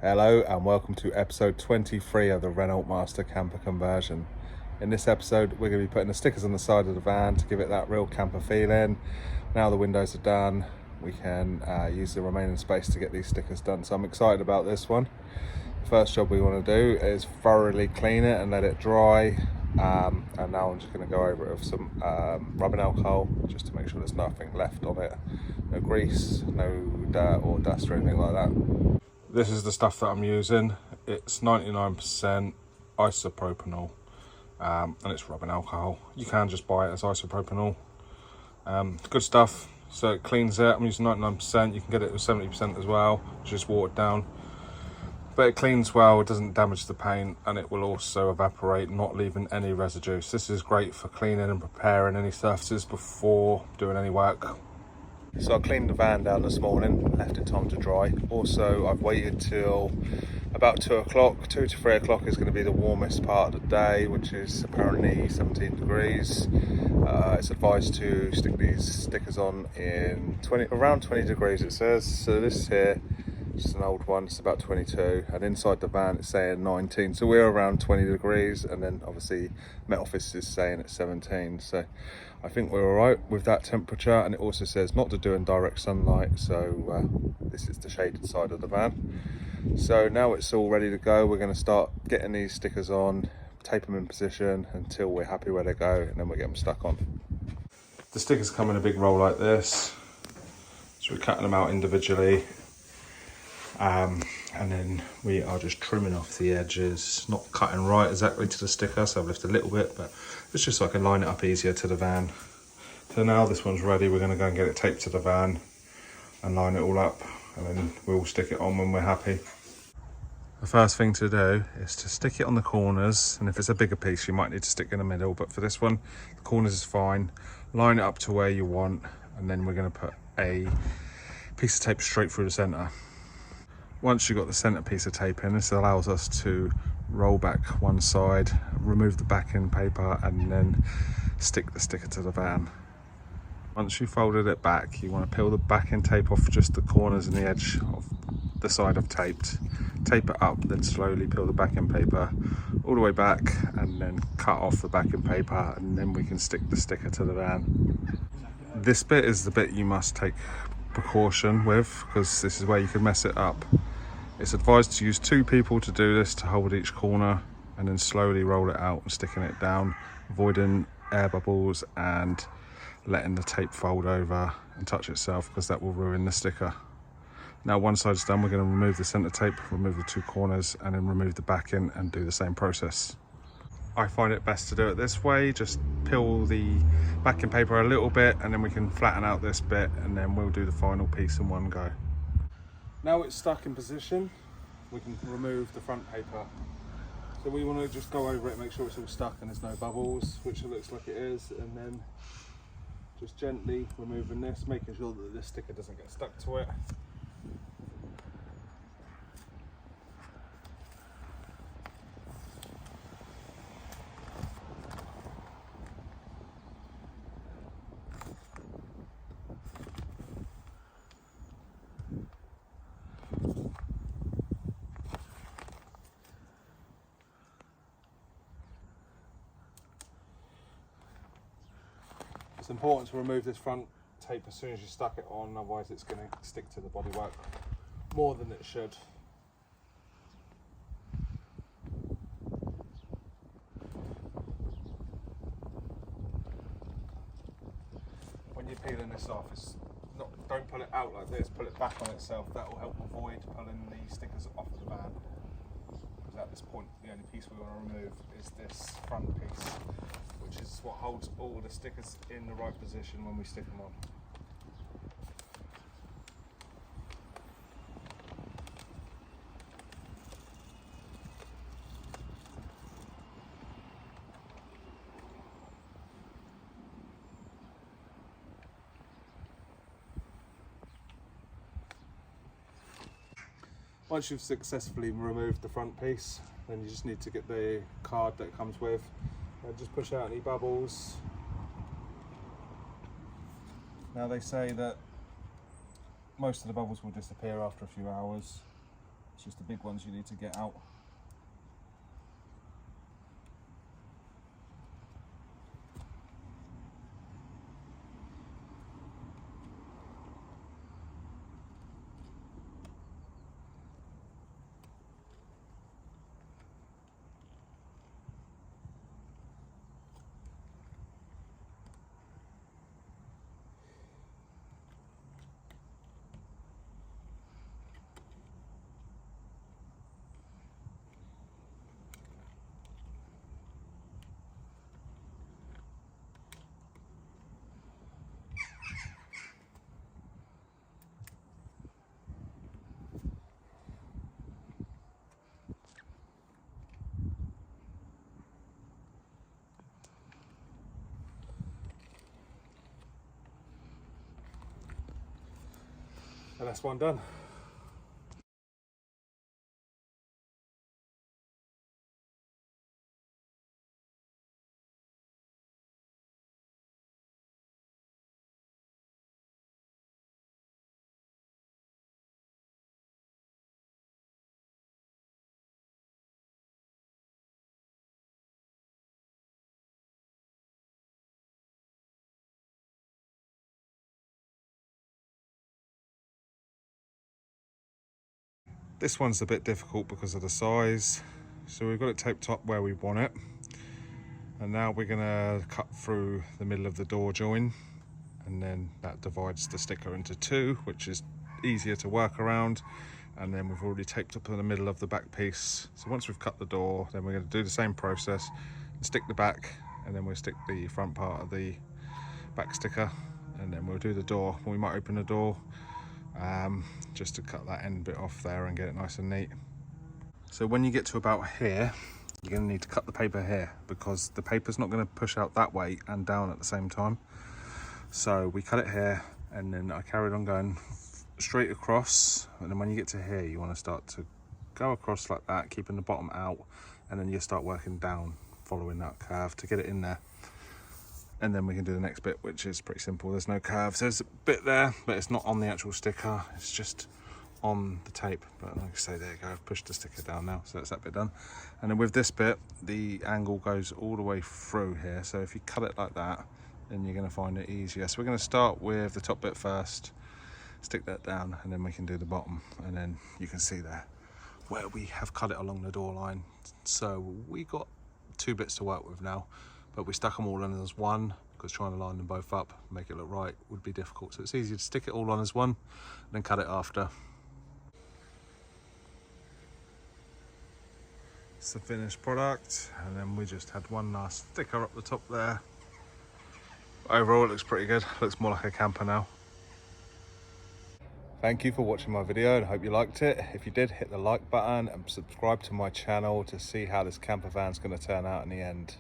Hello and welcome to episode 23 of the Renault Master camper conversion. In this episode we're going to be putting the stickers on the side of the van to give it that real camper feeling. Now the windows are done, we can use the remaining space to get these stickers done, so I'm excited about this one. The first job we want to do is thoroughly clean it and let it dry, and now I'm just going to go over it with some rubbing alcohol just to make sure there's nothing left on it, no grease, no dirt or dust or anything like that. This is the stuff that I'm using. It's 99% isopropyl, and it's rubbing alcohol. You can just buy it as isopropyl. Good stuff. So it cleans it. I'm using 99%. You can get it with 70% as well, just watered down. But it cleans well, it doesn't damage the paint, and it will also evaporate, not leaving any residue. So this is great for cleaning and preparing any surfaces before doing any work. So I cleaned the van down this morning, left it time to dry. Also, I've waited till about 2 o'clock. 2 to 3 o'clock is going to be the warmest part of the day, which is apparently 17 degrees. It's advised to stick these stickers on in around 20 degrees it says. So this here, just an old one, it's about 22, and inside the van it's saying 19, so we're around 20 degrees, and then obviously Met Office is saying it's 17, so I think we're all right with that temperature. And it also says not to do in direct sunlight, so this is the shaded side of the van. So now it's all ready to go. We're going to start getting these stickers on, tape them in position until we're happy where they go, and then we'll get them stuck on. The stickers come in a big roll like this, so we're cutting them out individually. And then we are just trimming off the edges, not cutting right exactly to the sticker, so I've left a little bit, but it's just so I can line it up easier to the van. So now this one's ready, we're going to go and get it taped to the van and line it all up, and then we'll stick it on when we're happy. The first thing to do is to stick it on the corners, and if it's a bigger piece you might need to stick in the middle, but for this one the corners is fine. Line it up to where you want, and then we're going to put a piece of tape straight through the centre. Once you've got the centre piece of tape in, this allows us to roll back one side, remove the backing paper, and then stick the sticker to the van. Once you've folded it back, you want to peel the backing tape off just the corners and the edge of the side I've taped. Tape it up, then slowly peel the backing paper all the way back, and then cut off the backing paper, and then we can stick the sticker to the van. This bit is the bit you must take precaution with, because this is where you can mess it up. It's advised to use 2 people to do this, to hold each corner, and then slowly roll it out and sticking it down, avoiding air bubbles and letting the tape fold over and touch itself, because that will ruin the sticker. Now one side's done, we're going to remove the centre tape, remove the 2 corners, and then remove the backing and do the same process. I find it best to do it this way, just peel the backing paper a little bit, and then we can flatten out this bit, and then we'll do the final piece in one go. Now it's stuck in position, we can remove the front paper. So we want to just go over it, make sure it's all stuck and there's no bubbles, which it looks like it is, and then just gently removing this, making sure that this sticker doesn't get stuck to it. It's important to remove this front tape as soon as you stuck it on, otherwise it's going to stick to the bodywork more than it should. When you're peeling this off, don't pull it out like this, pull it back on itself. That will help avoid pulling the stickers off of the van, because at this point the only piece we want to remove is this front piece, which is what holds all the stickers in the right position when we stick them on. Once you've successfully removed the front piece, then you just need to get the card that it comes with and just push out any bubbles. Now they say that most of the bubbles will disappear after a few hours, It's just the big ones you need to get out. And that's one done. This one's a bit difficult because of the size. So we've got it taped up where we want it. And now we're gonna cut through the middle of the door join. And then that divides the sticker into two, which is easier to work around. And then we've already taped up in the middle of the back piece. So once we've cut the door, then we're gonna do the same process and stick the back, and then we'll stick the front part of the back sticker, and then we'll do the door. We might open the door just to cut that end bit off there and get it nice and neat. So when you get to about here, you're going to need to cut the paper here, because the paper's not going to push out that way and down at the same time. So we cut it here, and then I carried on going straight across, and then when you get to here, you want to start to go across like that, keeping the bottom out, and then you start working down following that curve to get it in there. And then we can do the next bit, which is pretty simple. There's no curves. There's a bit there, but it's not on the actual sticker. It's just on the tape. But like I say, there you go. I've pushed the sticker down now, so that's that bit done. And then with this bit, the angle goes all the way through here. So if you cut it like that, then you're going to find it easier. So we're going to start with the top bit first, stick that down, and then we can do the bottom. And then you can see there where we have cut it along the door line. So we got two bits to work with now. But we stuck them all in as one, because trying to line them both up, make it look right, would be difficult. So it's easier to stick it all on as one, and then cut it after. It's the finished product, and then we just had one last sticker up the top there. Overall, it looks pretty good. Looks more like a camper now. Thank you for watching my video, and I hope you liked it. If you did, hit the like button and subscribe to my channel to see how this camper van's going to turn out in the end.